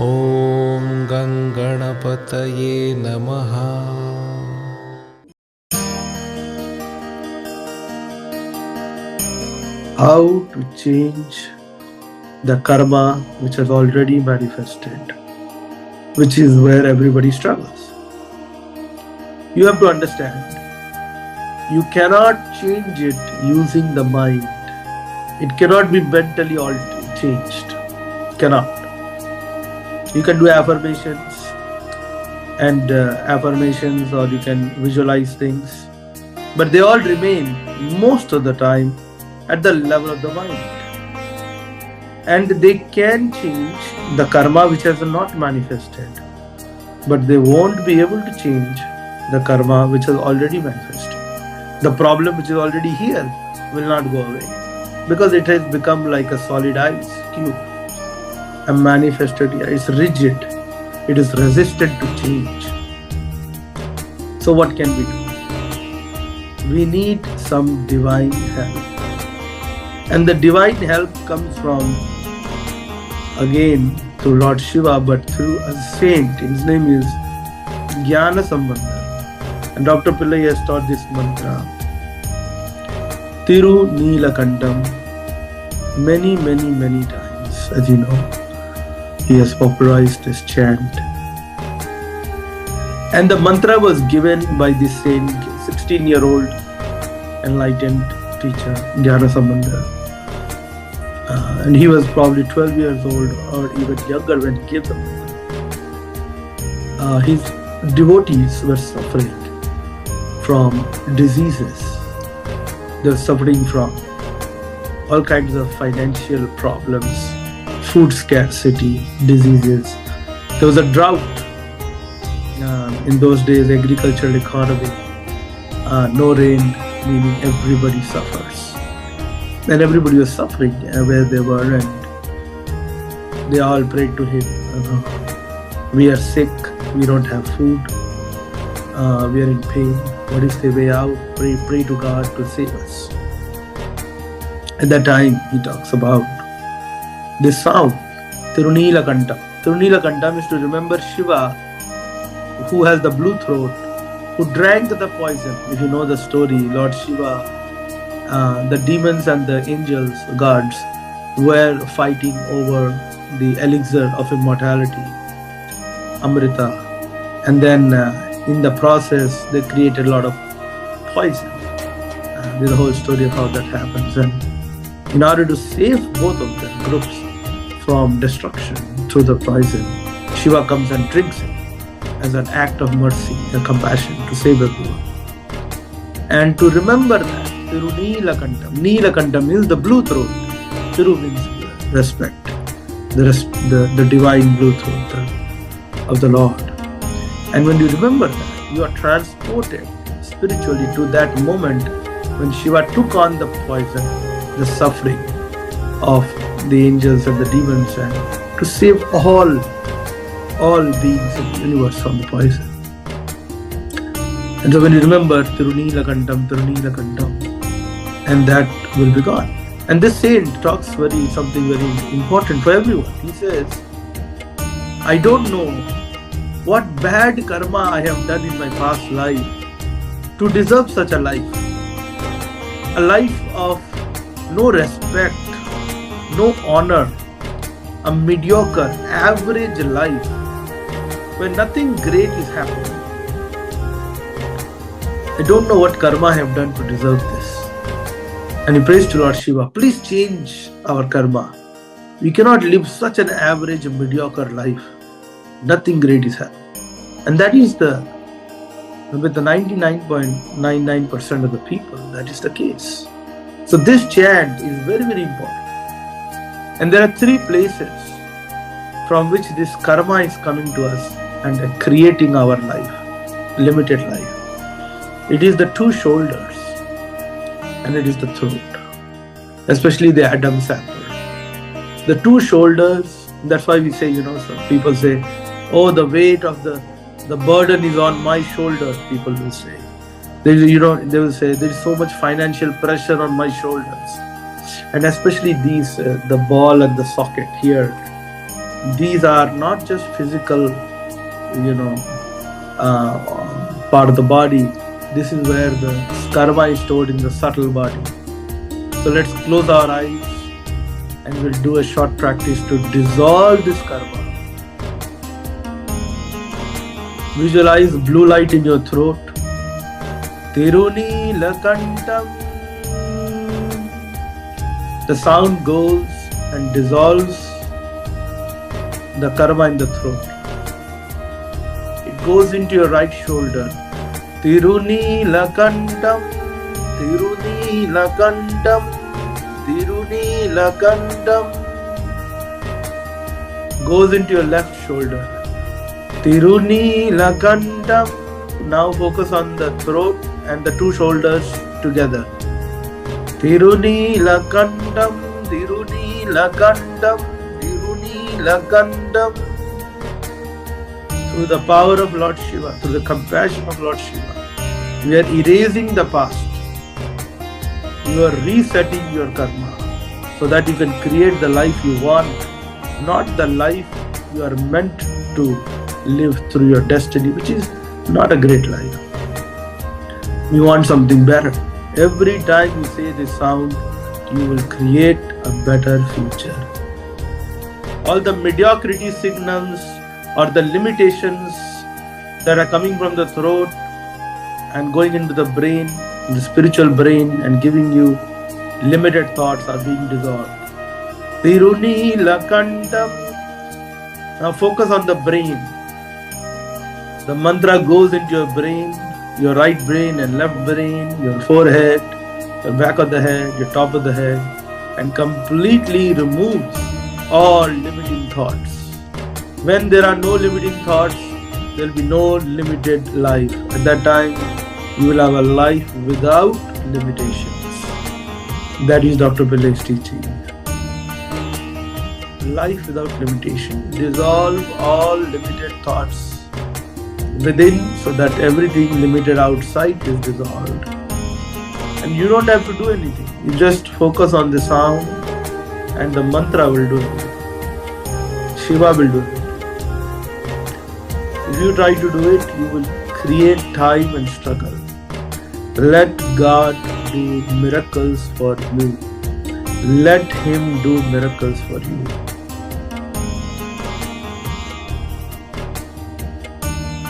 ॐ गङ्गणपतये नमः। How to change the karma which has already manifested, which is where everybody struggles. You have to understand, you cannot change it using the mind. It cannot be mentally changed. Cannot. You can do affirmations or you can visualize things, but they all remain most of the time at the level of the mind. And they can change the karma which has not manifested, but they won't be able to change the karma which has already manifested. The problem which is already here will not go away because it has become like a solid ice cube. A manifested here. It's rigid. It is resistant to change. So what can we do? We need some divine help. And the divine help comes from, again, through Lord Shiva, but through a saint. His name is Jnana Sambandha. And Dr. Pillai has taught this mantra. Tirunilakantam. Many, many, many times, as you know. He has popularized this chant. And the mantra was given by this saint, 16-year-old enlightened teacher, Jnana Sambandha. And he was probably 12 years old or even younger when he gave the mantra. His devotees were suffering from diseases. They were suffering from all kinds of financial problems, food scarcity, diseases. There was a drought in those days, agricultural economy, no rain, meaning everybody suffers. And everybody was suffering where they were, and they all prayed to him. We are sick, we don't have food, we are in pain. What is the way out? Pray to God to save us. At that time, he talks about this sound, Tirunilakantam. Tirunilakantam is to remember Shiva, who has the blue throat, who drank the poison. If you know the story, Lord Shiva, the demons and the angels, gods, were fighting over the elixir of immortality, Amrita. And then in the process, they created a lot of poison. There's a whole story of how that happens. And in order to save both of the groups from destruction through the poison, Shiva comes and drinks it as an act of mercy and compassion to save everyone. And to remember that, Tirunilakantam. Nilakantam means the blue throat. Tiru means respect. The divine blue throat of the Lord. And when you remember that, you are transported spiritually to that moment when Shiva took on the poison, the suffering of the angels and the demons, and to save all beings in the universe from the poison. And so when you remember Tirunilakantam, and that will be gone. And this saint talks something very important for everyone. He says, I don't know what bad karma I have done in my past life to deserve such a life. A life of no respect, no honor, a mediocre, average life where nothing great is happening. I don't know what karma I have done to deserve this. And he prays to Lord Shiva, please change our karma. We cannot live such an average, mediocre life. Nothing great is happening. And that is with the 99.99% of the people, that is the case. So this chant is very, very important. And there are three places from which this karma is coming to us and creating our life, limited life. It is the two shoulders and it is the throat, especially the Adam's apple. The two shoulders, that's why we say, some people say, oh, the weight of the burden is on my shoulders, people will say. They will say, there is so much financial pressure on my shoulders. And especially these, the ball and the socket here, these are not just physical, part of the body. This is where the karma is stored in the subtle body. So let's close our eyes and we'll do a short practice to dissolve this karma. Visualize blue light in your throat. Tirunilakantam. The sound goes and dissolves the karma in the throat. It goes into your right shoulder. Tirunilakantam, Tirunilakantam, Tirunilakantam. Goes into your left shoulder. Tirunilakantam. Now focus on the throat and the two shoulders together. Tirunilakantam, Tirunilakantam, Tirunilakantam. Through the power of Lord Shiva, through the compassion of Lord Shiva, we are erasing the past. You are resetting your karma so that you can create the life you want, not the life you are meant to live through your destiny, which is not a great life. We want something better. Every time you say this sound, you will create a better future. All the mediocrity signals or the limitations that are coming from the throat and going into the brain, the spiritual brain, and giving you limited thoughts are being dissolved. Tirunilakantam. Now focus on the brain. The mantra goes into your brain, your right brain and left brain, your forehead, your back of the head, your top of the head, and completely removes all limiting thoughts. When there are no limiting thoughts, there will be no limited life. At that time, you will have a life without limitations. That is Dr. Pillai's teaching. Life without limitation. Dissolve all limited thoughts within so that everything limited outside is dissolved. And you don't have to do anything. You just focus on the sound and the mantra will do it. Shiva will do it. If you try to do it, you will create time and struggle. Let God do miracles for you. Let Him do miracles for you.